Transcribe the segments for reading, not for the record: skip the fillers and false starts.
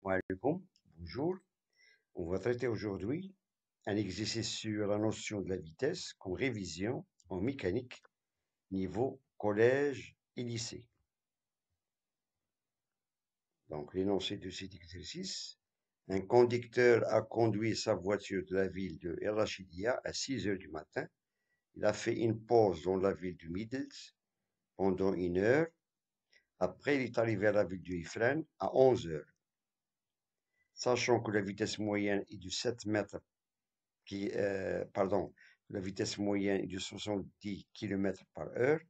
Alaikum, bonjour. On va traiter aujourd'hui un exercice sur la notion de la vitesse comme révision en mécanique niveau collège et lycée. Donc, l'énoncé de cet exercice. Un conducteur a conduit sa voiture de la ville de El Rachidia à 6 heures du matin. Il a fait une pause dans la ville de Middles pendant 1 heure. Après, il est arrivé à la ville de Ifrane à 11 heures. Sachant que la vitesse moyenne est de 7 mètres la vitesse moyenne est de 70 km par heure.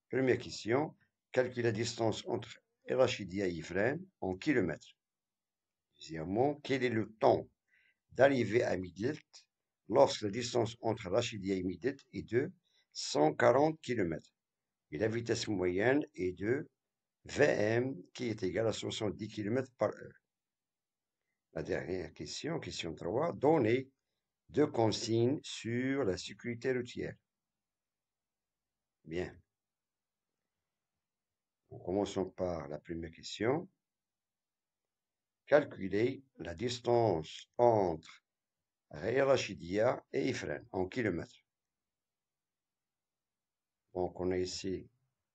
Première question, calcule la distance entre El Rachidia et Ifrane en kilomètres. Deuxièmement, quel est le temps d'arrivée à Midlet lorsque la distance entre Rachidia et Midlet est de 140 km et la vitesse moyenne est de Vm qui est égale à 70 km par heure. La dernière question, question 3, donnez deux consignes sur la sécurité routière. Bien. Commençons par la première question. Calculer la distance entre El Rachidia et Ifrane en kilomètres. Donc, on a ici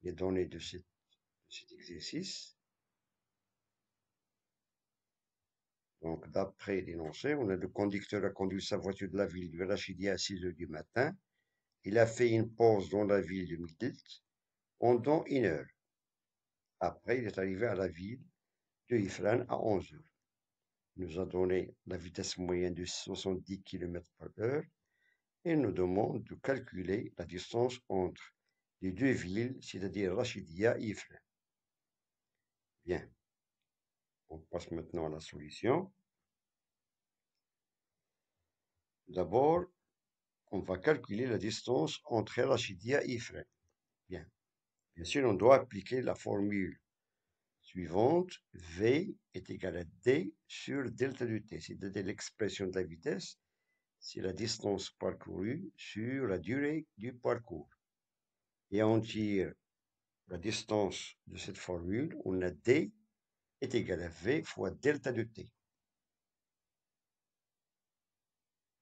les données de cet exercice. Donc, d'après l'énoncé, on a le conducteur a conduit sa voiture de la ville de El Rachidia à 6 heures du matin. Il a fait une pause dans la ville de Midlet pendant 1 heure. Après, il est arrivé à la ville de Ifrane à 11 heures. Il nous a donné la vitesse moyenne de 70 km par heure et nous demande de calculer la distance entre les deux villes, c'est-à-dire Rachidia et Ifrane. Bien, on passe maintenant à la solution. D'abord, on va calculer la distance entre Rachidia et Ifrane. Bien, bien sûr, on doit appliquer la formule suivante. V est égal à D sur delta de T, c'est-à-dire l'expression de la vitesse, c'est la distance parcourue sur la durée du parcours. Et on tire la distance de cette formule, on a D est égal à V fois delta de T.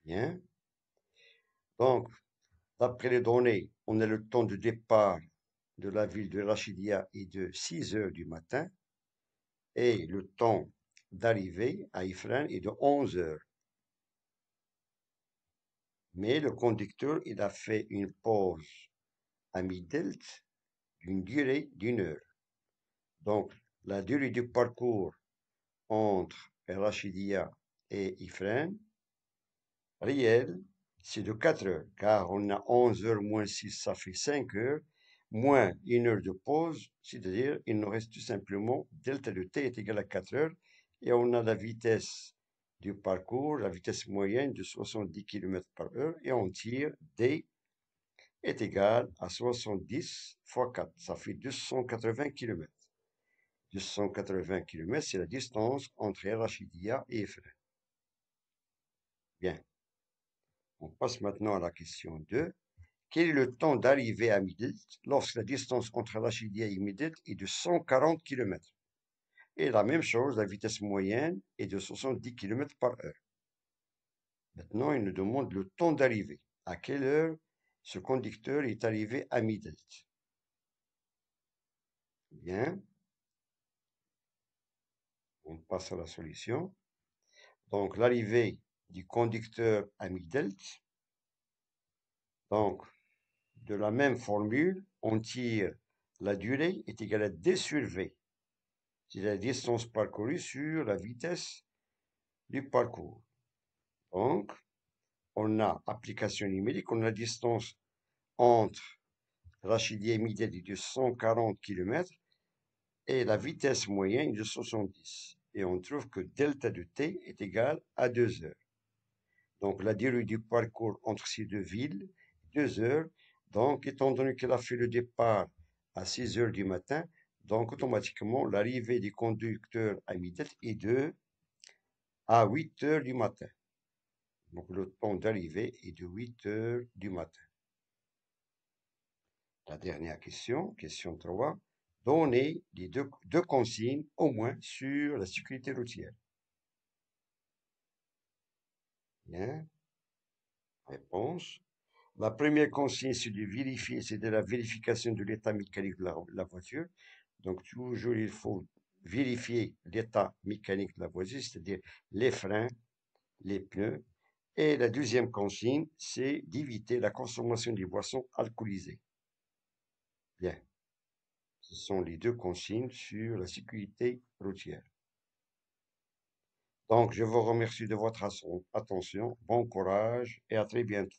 Bien. Donc, d'après les données, on a le temps de départ de la ville de Rachidia est de 6 heures du matin et le temps d'arrivée à Ifrane est de 11 heures. Mais le conducteur, il a fait une pause à Midelt d'une durée d'1 heure. Donc, la durée du parcours entre Rachidia et Ifrane, réelle, c'est de 4 heures, car on a 11 heures moins 6, ça fait 5 heures, moins 1 heure de pause, c'est-à-dire il nous reste tout simplement delta de t est égal à 4 heures, et on a la vitesse du parcours, la vitesse moyenne de 70 km par heure, et on tire d est égal à 70 fois 4, ça fait 280 km. 280 km, c'est la distance entre Rachidia et Ifrane. Bien. On passe maintenant à la question 2. Quel est le temps d'arrivée à Midlet lorsque la distance entre Rachidia et Midlet est de 140 km? Et la même chose, la vitesse moyenne est de 70 km par heure. Maintenant, il nous demande le temps d'arrivée. À quelle heure ce conducteur est arrivé à Midlet? Bien. On passe à la solution. Donc, l'arrivée du conducteur à Midlet. Donc, de la même formule, on tire la durée est égale à d sur v. C'est la distance parcourue sur la vitesse du parcours. Donc, on a application numérique, on a la distance entre Rachidia et Midlet de 140 km et la vitesse moyenne est de 70. Et on trouve que delta de t est égal à 2 heures. Donc, la durée du parcours entre ces deux villes, 2 heures. Donc, étant donné qu'elle a fait le départ à 6 heures du matin, donc automatiquement, l'arrivée du conducteur à Midlet est de à 8 heures du matin. Donc, le temps d'arrivée est de 8 heures du matin. La dernière question, question 3. Donnez les deux consignes au moins sur la sécurité routière. Bien. Réponse. La première consigne, c'est de vérifier, c'est de la vérification de l'état mécanique de la voiture. Donc, toujours, il faut vérifier l'état mécanique de la voiture, c'est-à-dire les freins, les pneus. Et la deuxième consigne, c'est d'éviter la consommation des boissons alcoolisées. Bien. Ce sont les deux consignes sur la sécurité routière. Donc, je vous remercie de votre attention. Bon courage et à très bientôt.